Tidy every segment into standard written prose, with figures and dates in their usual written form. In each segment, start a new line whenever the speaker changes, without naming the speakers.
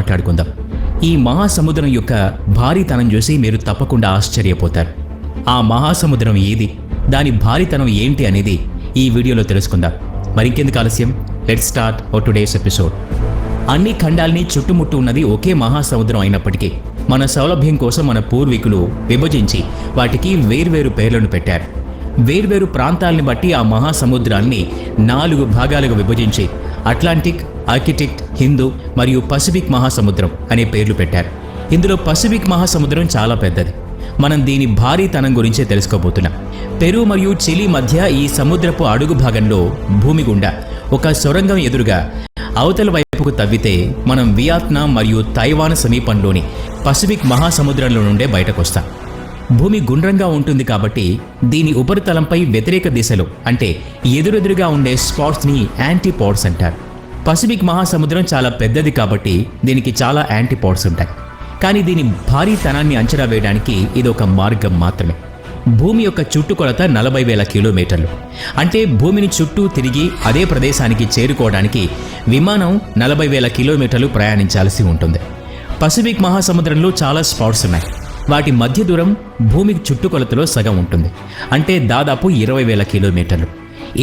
మాట్లాడుకుందాం. ఈ మహాసముద్రం యొక్క భారీతనం చూసి మీరు తప్పకుండా ఆశ్చర్యపోతారు. ఆ మహాసముద్రం ఏది, దాని భారీతనం ఏంటి అనేది ఈ వీడియోలో తెలుసుకుందాం. మరింకెందుకు ఆలస్యం, లెట్స్ స్టార్ట్ టుడేస్ ఎపిసోడ్. అన్ని ఖండాల్ని చుట్టుముట్టు ఉన్నది ఒకే మహాసముద్రం అయినప్పటికీ మన సౌలభ్యం కోసం మన పూర్వీకులు విభజించి వాటికి వేర్వేరు పేర్లను పెట్టారు. వేర్వేరు ప్రాంతాలని బట్టి ఆ మహాసముద్రాన్ని 4 భాగాలుగా విభజించి అట్లాంటిక్, ఆర్కిటిక్, హిందూ మరియు పసిఫిక్ మహాసముద్రం అనే పేర్లు పెట్టారు. ఇందులో పసిఫిక్ మహాసముద్రం చాలా పెద్దది. మనం దీని భారీతనం గురించే తెలుసుకోబోతున్నాం. పెరు మరియు చిలీ మధ్య ఈ సముద్రపు అడుగు భాగంలో భూమి గుండా ఒక సొరంగం ఎదురుగా అవతల వైపుకు తవ్వితే మనం వియత్నాం మరియు తైవాన్ సమీపంలోని పసిఫిక్ మహాసముద్రంలో నుండే బయటకొస్తాం. భూమి గుండ్రంగా ఉంటుంది కాబట్టి దీని ఉపరితలంపై వ్యతిరేక దిశలో అంటే ఎదురెదురుగా ఉండే స్పాట్స్ని యాంటీపోడ్స్ అంటారు. పసిఫిక్ మహాసముద్రం చాలా పెద్దది కాబట్టి దీనికి చాలా యాంటీపోడ్స్ ఉంటాయి. కానీ దీని భారీతనాన్ని అంచనా వేయడానికి ఇది ఒక మార్గం మాత్రమే. భూమి యొక్క చుట్టుకొలత 40,000 కిలోమీటర్లు. అంటే భూమిని చుట్టూ తిరిగి అదే ప్రదేశానికి చేరుకోవడానికి విమానం 40,000 కిలోమీటర్లు ప్రయాణించాల్సి ఉంటుంది. పసిఫిక్ మహాసముద్రంలో చాలా స్పాట్స్ ఉన్నాయి. వాటి మధ్య దూరం భూమికి చుట్టుకొలతలో సగం ఉంటుంది. అంటే దాదాపు 20,000 కిలోమీటర్లు.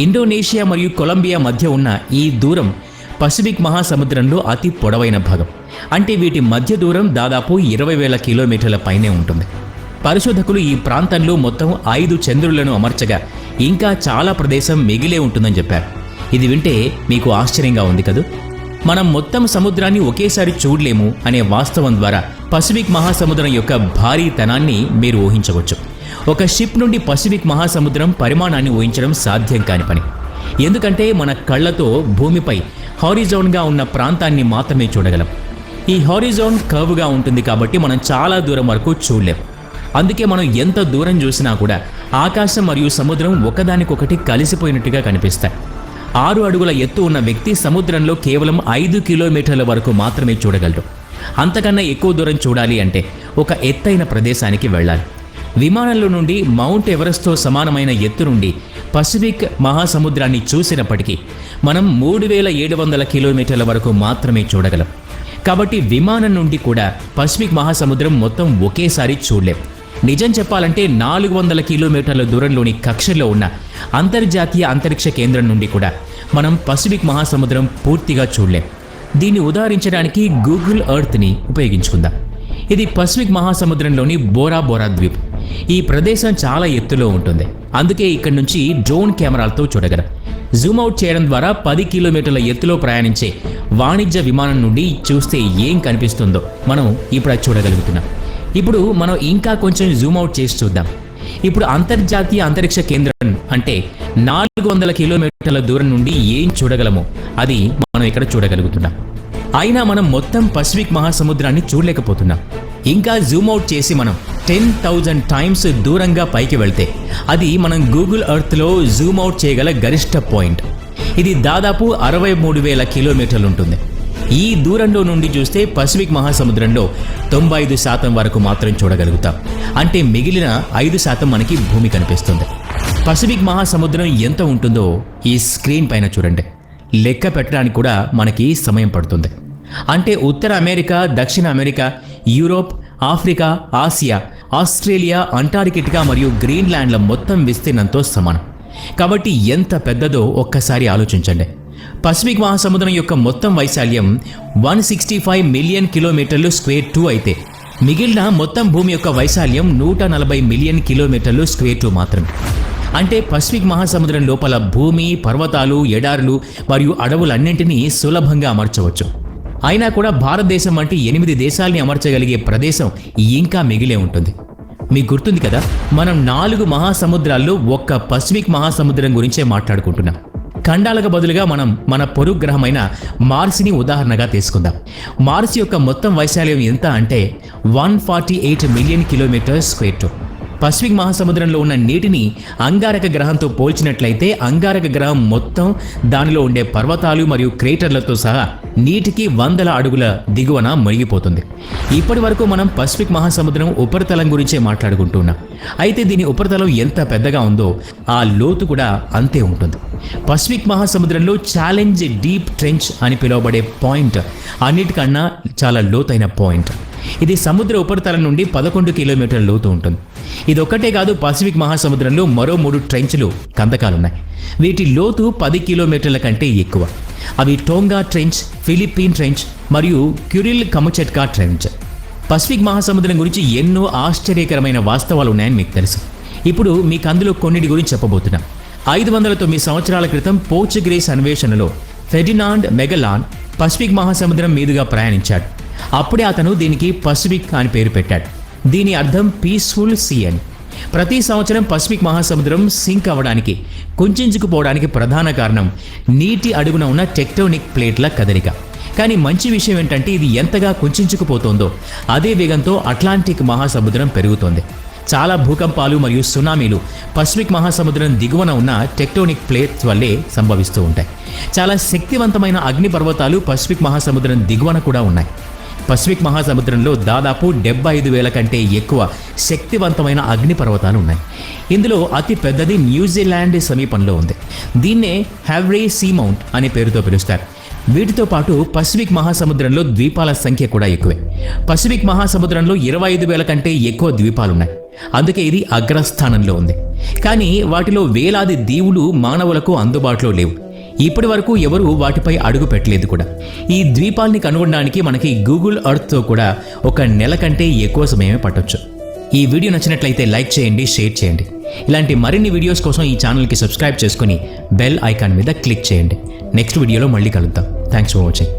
ఇండోనేషియా మరియు కొలంబియా మధ్య ఉన్న ఈ దూరం పసిఫిక్ మహాసముద్రంలో అతి పొడవైన భాగం. అంటే వీటి మధ్య దూరం దాదాపు 20,000 కిలోమీటర్ల పైనే ఉంటుంది. పరిశోధకులు ఈ ప్రాంతంలో మొత్తం 5 చంద్రులను అమర్చగా ఇంకా చాలా ప్రదేశం మిగిలే ఉంటుందని చెప్పారు. ఇది వింటే మీకు ఆశ్చర్యంగా ఉంది కదూ. మనం మొత్తం సముద్రాన్ని ఒకేసారి చూడలేము అనే వాస్తవం ద్వారా పసిఫిక్ మహాసముద్రం యొక్క భారీతనాన్ని మీరు ఊహించవచ్చు. ఒక షిప్ నుండి పసిఫిక్ మహాసముద్రం పరిమాణాన్ని ఊహించడం సాధ్యం కాని పని. ఎందుకంటే మన కళ్ళతో భూమిపై హారిజోన్గా ఉన్న ప్రాంతాన్ని మాత్రమే చూడగలం. ఈ హారిజోన్ కర్వ్గా ఉంటుంది కాబట్టి మనం చాలా దూరం వరకు చూడలేం. అందుకే మనం ఎంత దూరం చూసినా కూడా ఆకాశం మరియు సముద్రం ఒకదానికొకటి కలిసిపోయినట్టుగా కనిపిస్తాయి. 6 అడుగుల ఎత్తు ఉన్న వ్యక్తి సముద్రంలో కేవలం 5 కిలోమీటర్ల వరకు మాత్రమే చూడగలరు. అంతకన్నా ఎక్కువ దూరం చూడాలి అంటే ఒక ఎత్తైన ప్రదేశానికి వెళ్ళాలి. విమానంలో నుండి మౌంట్ ఎవరెస్ట్తో సమానమైన ఎత్తు నుండి పసిఫిక్ మహాసముద్రాన్ని చూసినప్పటికీ మనం 3,700 కిలోమీటర్ల వరకు మాత్రమే చూడగలం. కాబట్టి విమానం నుండి కూడా పసిఫిక్ మహాసముద్రం మొత్తం ఒకేసారి చూడలేం. నిజం చెప్పాలంటే 400 కిలోమీటర్ల దూరంలోని కక్షలో ఉన్న అంతర్జాతీయ అంతరిక్ష కేంద్రం నుండి కూడా మనం పసిఫిక్ మహాసముద్రం పూర్తిగా చూడలేం. దీన్ని ఉదాహరించడానికి గూగుల్ ఎర్త్ని ఉపయోగించుకుందాం. ఇది పసిఫిక్ మహాసముద్రంలోని బోరా బోరా ద్వీప్. ఈ ప్రదేశం చాలా ఎత్తులో ఉంటుంది. అందుకే ఇక్కడి నుంచి డ్రోన్ కెమెరాలతో చూడగలం. జూమ్అవుట్ చేయడం ద్వారా 10 కిలోమీటర్ల ఎత్తులో ప్రయాణించే వాణిజ్య విమానం నుండి చూస్తే ఏం కనిపిస్తుందో మనం ఇప్పుడు చూడగలుగుతున్నాం. ఇప్పుడు మనం ఇంకా కొంచెం జూమ్అవుట్ చేసి చూద్దాం. ఇప్పుడు అంతర్జాతీయ అంతరిక్ష కేంద్రం అంటే 400 కిలోమీటర్ల దూరం నుండి ఏం చూడగలమో అది మనం ఇక్కడ చూడగలుగుతున్నాం. అయినా మనం మొత్తం పసిఫిక్ మహాసముద్రాన్ని చూడలేకపోతున్నాం. ఇంకా జూమ్అవుట్ చేసి మనం 10,000 టైమ్స్ దూరంగా పైకి వెళ్తే అది మనం గూగుల్ ఎర్త్లో జూమ్అవుట్ చేయగల గరిష్ట పాయింట్. ఇది దాదాపు 63,000 కిలోమీటర్లు ఉంటుంది. ఈ దూరంలో నుండి చూస్తే పసిఫిక్ మహాసముద్రంలో 95% వరకు మాత్రం చూడగలుగుతాం. అంటే మిగిలిన 5% మనకి భూమి కనిపిస్తుంది. పసిఫిక్ మహాసముద్రం ఎంత ఉంటుందో ఈ స్క్రీన్ పైన చూడండి. లెక్క పెట్టడానికి కూడా మనకి సమయం పడుతుంది. అంటే ఉత్తర అమెరికా, దక్షిణ America, Europe, Africa, Asia, Australia, Antarctica మరియు గ్రీన్లాండ్ల మొత్తం విస్తీర్ణంతో సమానం. కాబట్టి ఎంత పెద్దదో ఒక్కసారి ఆలోచించండి. పసిఫిక్ మహాసముద్రం యొక్క మొత్తం వైశాల్యం 165 మిలియన్ కిలోమీటర్లు స్క్వేర్ 2 అయితే మిగిలిన మొత్తం భూమి యొక్క వైశాల్యం 140 మిలియన్ కిలోమీటర్లు స్క్వేర్ 2 మాత్రమే. అంటే పసిఫిక్ మహాసముద్రం లోపల భూమి, పర్వతాలు, ఎడారులు మరియు అడవులన్నింటినీ సులభంగా అమర్చవచ్చు. అయినా కూడా భారతదేశం వంటి 8 దేశాల్ని అమర్చగలిగే ప్రదేశం ఇంకా మిగిలే ఉంటుంది. మీకు గుర్తుంది కదా, మనం 4 మహాసముద్రాల్లో ఒక్క పసిఫిక్ మహాసముద్రం గురించే మాట్లాడుకుంటున్నాం. ఖండాలకు బదులుగా మనం మన పొరుగు గ్రహమైన మార్స్ని ఉదాహరణగా తీసుకుందాం. మార్స్ యొక్క మొత్తం వైశాల్యం ఎంత అంటే 148 మిలియన్ కిలోమీటర్ స్క్వేర్ 2. పసిఫిక్ మహాసముద్రంలో ఉన్న నీటిని అంగారక గ్రహంతో పోల్చినట్లయితే అంగారక గ్రహం మొత్తం, దానిలో ఉండే పర్వతాలు మరియు క్రేటర్లతో సహా నీటికి వందల అడుగుల దిగువన మునిగిపోతుంది. ఇప్పటి వరకు మనం పసిఫిక్ మహాసముద్రం ఉపరితలం గురించే మాట్లాడుకుంటున్నాం. అయితే దీని ఉపరితలం ఎంత పెద్దగా ఉందో ఆ లోతు కూడా అంతే ఉంటుంది. పసిఫిక్ మహాసముద్రంలో ఛాలెంజ్ డీప్ ట్రెంచ్ అని పిలువబడే పాయింట్ అన్నిటికన్నా చాలా లోతైన పాయింట్. ఇది సముద్ర ఉపరితలం నుండి 11 కిలోమీటర్ల లోతు ఉంటుంది. ఇది ఒక్కటే కాదు, పసిఫిక్ మహాసముద్రంలో మరో 3 ట్రెంచ్లు కందకాలున్నాయి. వీటి లోతు 10 కిలోమీటర్ల కంటే ఎక్కువ. అవి టోంగా ట్రెంచ్, ఫిలిప్పీన్ ట్రెంచ్ మరియు క్యురిల్ కముచెట్కా ట్రెంచ్. పసిఫిక్ మహాసముద్రం గురించి ఎన్నో ఆశ్చర్యకరమైన వాస్తవాలు ఉన్నాయని మీకు తెలుసు. ఇప్పుడు మీకు అందులో కొన్నిటి గురించి చెప్పబోతున్నాం. 509 సంవత్సరాల క్రితం పోర్చుగీస్ అన్వేషణలో ఫెర్డినాండ్ మెగలాన్ పసిఫిక్ మహాసముద్రం మీదుగా ప్రయాణించాడు. అప్పుడే అతను దీనికి పసిఫిక్ అని పేరు పెట్టాడు. దీని అర్థం పీస్ఫుల్ సీ అని. ప్రతి సంవత్సరం పసిఫిక్ మహాసముద్రం సింక్ అవ్వడానికి, కుంచుకుపోవడానికి ప్రధాన కారణం నీటి అడుగున ఉన్న టెక్టోనిక్ ప్లేట్ల కదలిక. కానీ మంచి విషయం ఏంటంటే ఇది ఎంతగా కుంచుకుపోతుందో అదే వేగంతో అట్లాంటిక్ మహాసముద్రం పెరుగుతోంది. చాలా భూకంపాలు మరియు సునామీలు పసిఫిక్ మహాసముద్రం దిగువన ఉన్న టెక్టోనిక్ ప్లేట్స్ వల్లే సంభవిస్తూ ఉంటాయి. చాలా శక్తివంతమైన అగ్నిపర్వతాలు పసిఫిక్ మహాసముద్రం దిగువన కూడా ఉన్నాయి. పసిఫిక్ మహాసముద్రంలో దాదాపు 75,000 కంటే ఎక్కువ శక్తివంతమైన అగ్నిపర్వతాలు ఉన్నాయి. ఇందులో అతి పెద్దది న్యూజిలాండ్ సమీపంలో ఉంది. దీన్నే హ్యావ్రే సీ మౌంట్ అనే పేరుతో పిలుస్తారు. వీటితో పాటు పసిఫిక్ మహాసముద్రంలో ద్వీపాల సంఖ్య కూడా ఎక్కువే. పసిఫిక్ మహాసముద్రంలో 25,000 కంటే ఎక్కువ ద్వీపాలున్నాయి. అందుకే ఇది అగ్రస్థానంలో ఉంది. కానీ వాటిలో వేలాది దీవులు మానవులకు అందుబాటులో లేవు. ఇప్పటి వరకు ఎవరు వాటిపై అడుగు పెట్టలేదు కూడా. ఈ ద్వీపాల్ని కనుగొనడానికి మనకి గూగుల్ ఎర్త్తో కూడా 1 నెల కంటే ఎక్కువ సమయమే పట్టొచ్చు. ఈ వీడియో నచ్చినట్లయితే లైక్ చేయండి, షేర్ చేయండి. ఇలాంటి మరిన్ని వీడియోస్ కోసం ఈ ఛానల్కి సబ్స్క్రైబ్ చేసుకుని బెల్ ఐకాన్ మీద క్లిక్ చేయండి. నెక్స్ట్ వీడియోలో మళ్ళీ కలుద్దాం. Thanks for watching.